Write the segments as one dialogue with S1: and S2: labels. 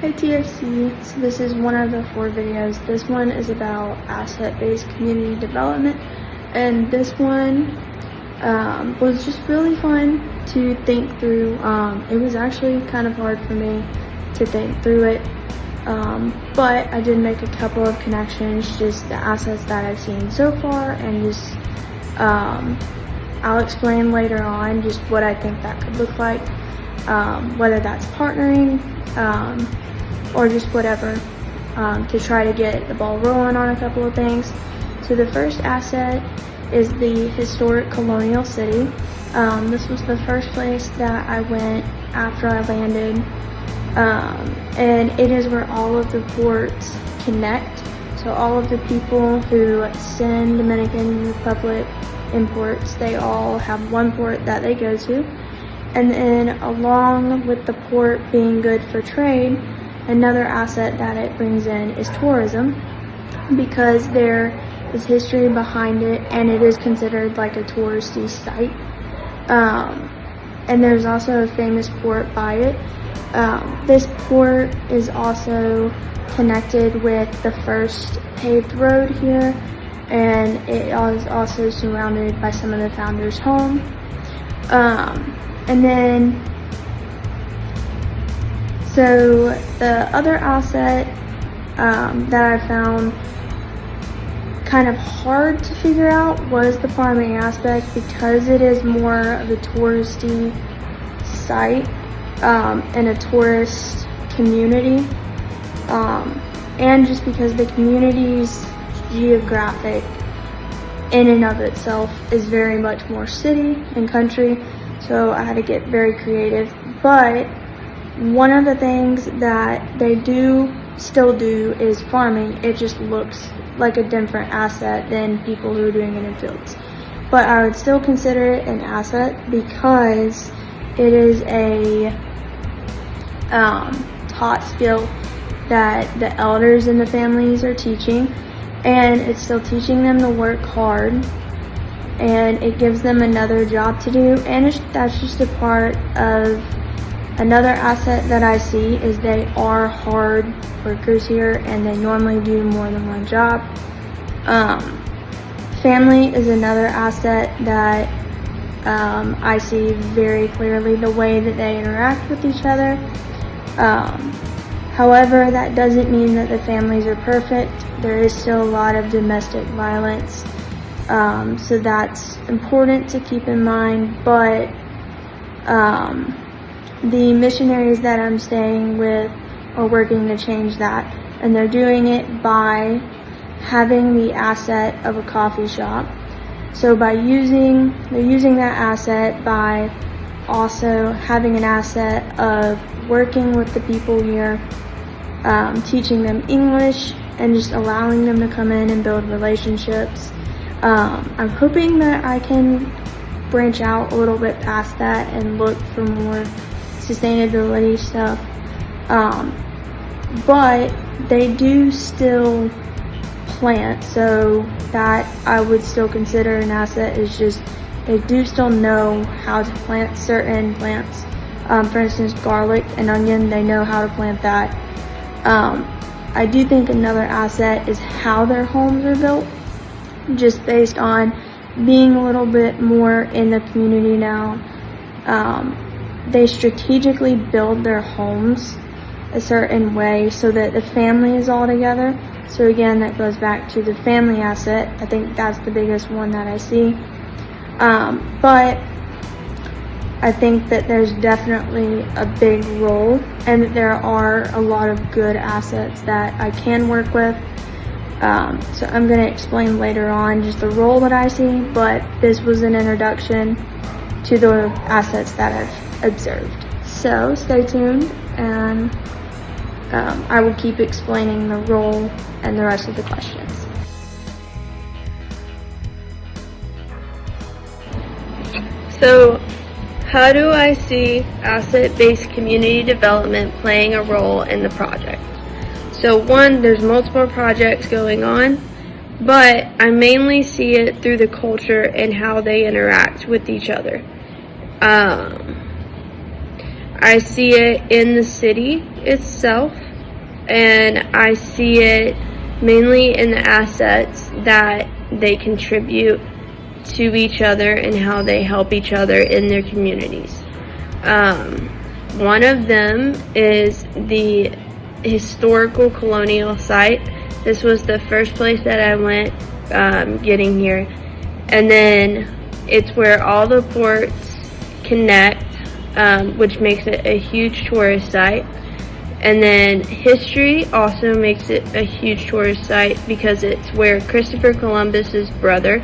S1: Hi TFC, so this is one of the 4 videos. This one is about asset-based community development, and this one was just really fun to think through. It was actually kind of hard for me to think through it, but I did make a couple of connections, just the assets that I've seen so far, and just I'll explain later on just what I think that could look like, whether that's partnering, or just whatever, to try to get the ball rolling on a couple of things. So the first asset is the historic colonial city. This was the first place that I went after I landed, and it is where all of the ports connect. So all of the people who send Dominican Republic imports, they all have one port that they go to. And then along with the port being good for trade, another asset that it brings in is tourism, because there is history behind it and it is considered like a touristy site. And there's also a famous port by it. This port is also connected with the first paved road here, and it is also surrounded by some of the founders' home. And then, so the other asset that I found kind of hard to figure out was the farming aspect, because it is more of a touristy site and a tourist community, and just because the community's geographic in and of itself is very much more city and country, so I had to get very creative. But one of the things that they do still do is farming. It just looks like a different asset than people who are doing it in fields. But I would still consider it an asset because it is a taught skill that the elders in the families are teaching, and it's still teaching them to work hard, and it gives them another job to do. And that's just a part of another asset that I see, is they are hard workers here and they normally do more than one job. Family is another asset that I see very clearly, the way that they interact with each other. However, that doesn't mean that the families are perfect. There is still a lot of domestic violence, so that's important to keep in mind. But the missionaries that I'm staying with are working to change that, and they're doing it by having the asset of a coffee shop. So they're using that asset by also having an asset of working with the people here, teaching them English, and just allowing them to come in and build relationships. I'm hoping that I can branch out a little bit past that and look for more sustainability stuff. But they do still plant, so that I would still consider an asset. Is just they do still know how to plant certain plants. For instance, garlic and onion, they know how to plant that. I do think another asset is how their homes are built, just based on being a little bit more in the community now. They strategically build their homes a certain way so that the family is all together. So again, that goes back to the family asset. I think that's the biggest one that I see. But I think that there's definitely a big role, and that there are a lot of good assets that I can work with. So I'm going to explain later on just the role that I see, but this was an introduction to the assets that I've observed. So stay tuned, and I will keep explaining the role and the rest of the questions. So, how do I see asset-based community development playing a role in the project? So one, there's multiple projects going on, but I mainly see it through the culture and how they interact with each other. I see it in the city itself, and I see it mainly in the assets that they contribute to each other and how they help each other in their communities. One of them is the historical colonial site. This was the first place that I went getting here. And then it's where all the ports connect, which makes it a huge tourist site. And then history also makes it a huge tourist site because it's where Christopher Columbus's brother,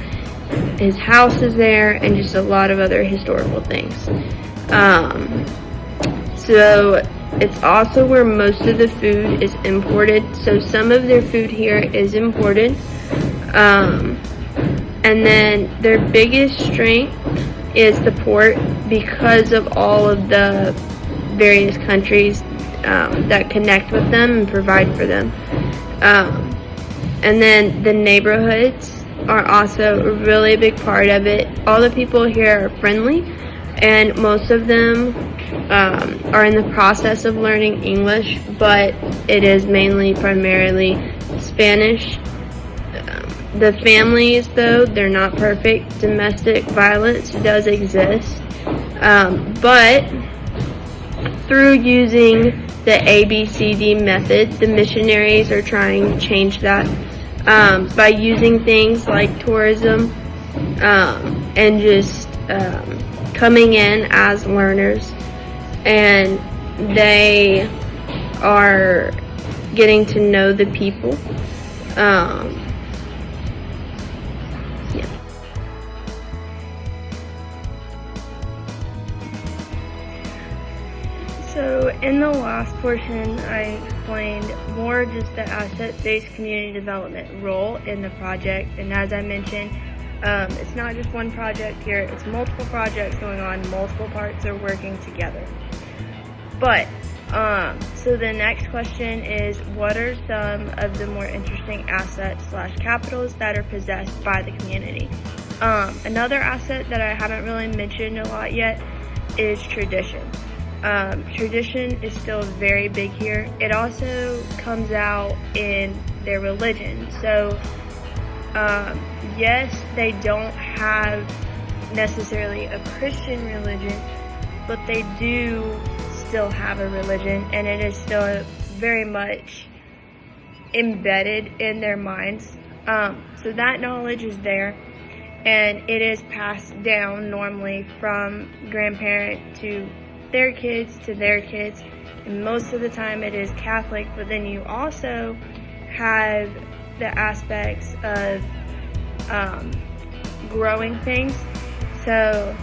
S1: his house is there, and just a lot of other historical things. So it's also where most of the food is imported. So some of their food here is imported. And then their biggest strength is the port because of all of the various countries that connect with them and provide for them. And then the neighborhoods are also a really big part of it. All the people here are friendly, and most of them are in the process of learning English, but it is primarily Spanish. The families, though, they're not perfect. Domestic violence does exist, but through using the ABCD method, the missionaries are trying to change that by using things like tourism and just coming in as learners, and they are getting to know the people. So in the last portion, I explained more just the asset-based community development role in the project. And as I mentioned, it's not just one project here, it's multiple projects going on, multiple parts are working together. But, so the next question is, what are some of the more interesting assets/capitals that are possessed by the community? Another asset that I haven't really mentioned a lot yet is tradition. Tradition is still very big here. It also comes out in their religion. So, yes, they don't have necessarily a Christian religion, but they do still have a religion, and it is still very much embedded in their minds. So that knowledge is there, and it is passed down normally from grandparent to their kids to their kids, and most of the time it is Catholic, but then you also have the aspects of growing things. So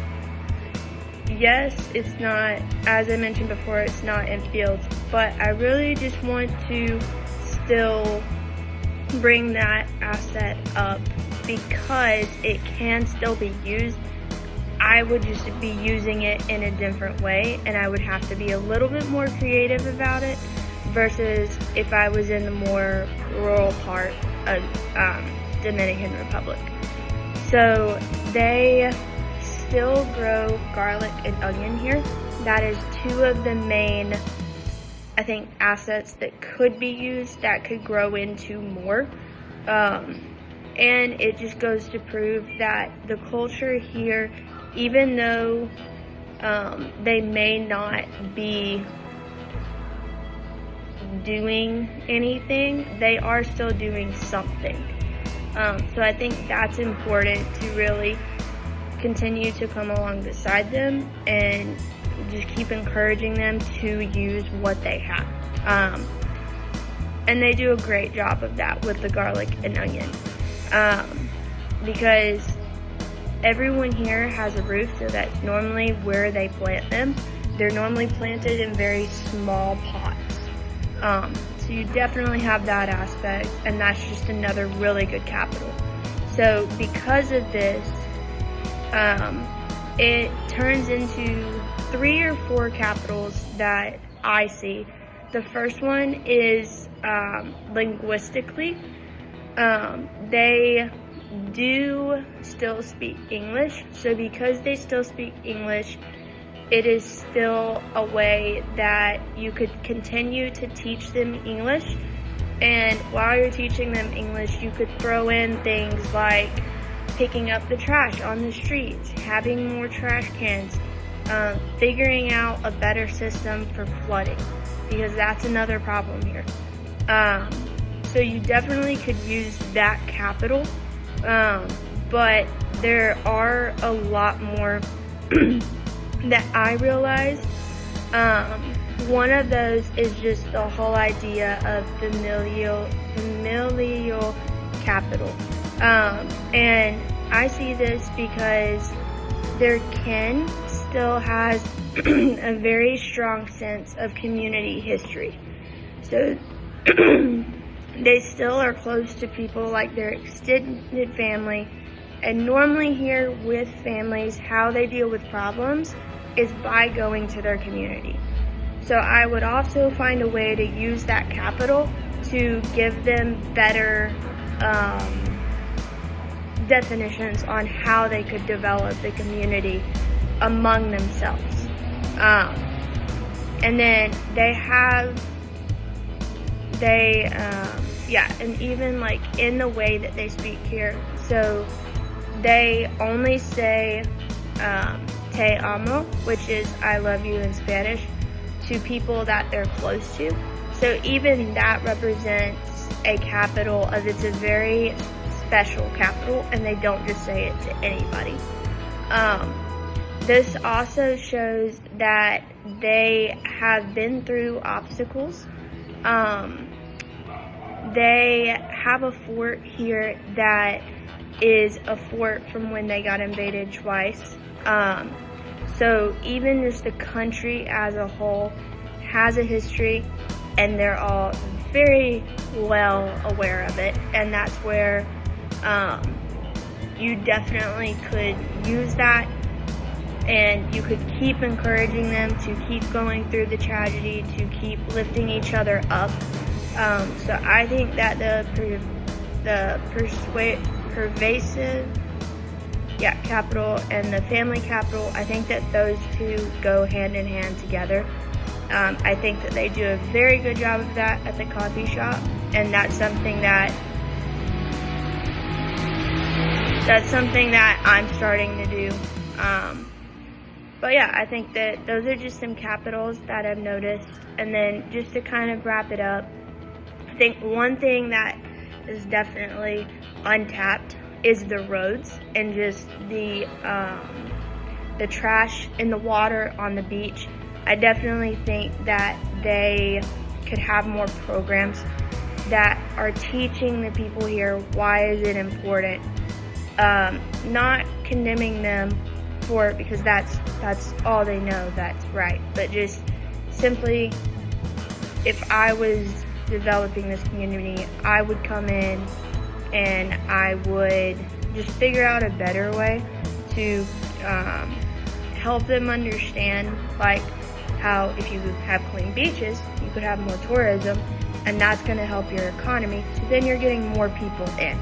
S1: yes, it's not, as I mentioned before, it's not in fields, but I really just want to still bring that asset up because it can still be used. I would just be using it in a different way, and I would have to be a little bit more creative about it versus if I was in the more rural part of Dominican Republic. So they still grow garlic and onion here. That is two of the main, I think, assets that could be used, that could grow into more. And it just goes to prove that the culture here, even though they may not be doing anything, they are still doing something. So I think that's important to really continue to come along beside them and just keep encouraging them to use what they have. And they do a great job of that with the garlic and onion. Because everyone here has a roof, so that's normally where they plant them. They're normally planted in very small pots. So you definitely have that aspect, and that's just another really good capital. So because of this, it turns into 3 or 4 capitals that I see. The first one is linguistically. They do still speak English, so because they still speak English, it is still a way that you could continue to teach them English. And while you're teaching them English, you could throw in things like picking up the trash on the streets, having more trash cans, figuring out a better system for flooding, because that's another problem here. So you definitely could use that capital, but there are a lot more that I realized. One of those is just the whole idea of familial capital. And I see this because their kin still has a very strong sense of community history. So they still are close to people like their extended family. And normally here with families, how they deal with problems is by going to their community. So I would also find a way to use that capital to give them better definitions on how they could develop the community among themselves. And then and even like in the way that they speak here. So they only say te amo, which is I love you in Spanish, to people that they're close to. So even that represents a capital of, it's a very special capital, and they don't just say it to anybody. This also shows that they have been through obstacles. They have a fort here that is a fort from when they got invaded twice. So even just the country as a whole has a history, and they're all very well aware of it. And that's where you definitely could use that, and you could keep encouraging them to keep going through the tragedy, to keep lifting each other up. So I think that the pervasive capital and the family capital, I think that those two go hand in hand together. I think that they do a very good job of that at the coffee shop, and that's something that I'm starting to do. But yeah, I think that those are just some capitals that I've noticed. And then just to kind of wrap it up, I think one thing that is definitely untapped is the roads, and just the trash in the water on the beach. I definitely think that they could have more programs that are teaching the people here why is it important. Not condemning them for it, because that's all they know, that's right. But just simply, if I was developing this community, I would come in and I would just figure out a better way to help them understand, like how if you have clean beaches, you could have more tourism, and that's going to help your economy. So then you're getting more people in,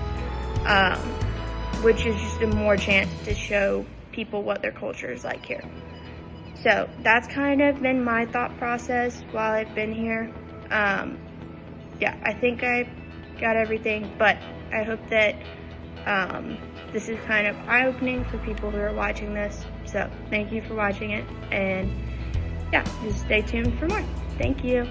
S1: which is just a more chance to show people what their culture is like here. So that's kind of been my thought process while I've been here. I think I got everything, but I hope that this is kind of eye-opening for people who are watching this. So thank you for watching it, and just stay tuned for more. Thank you.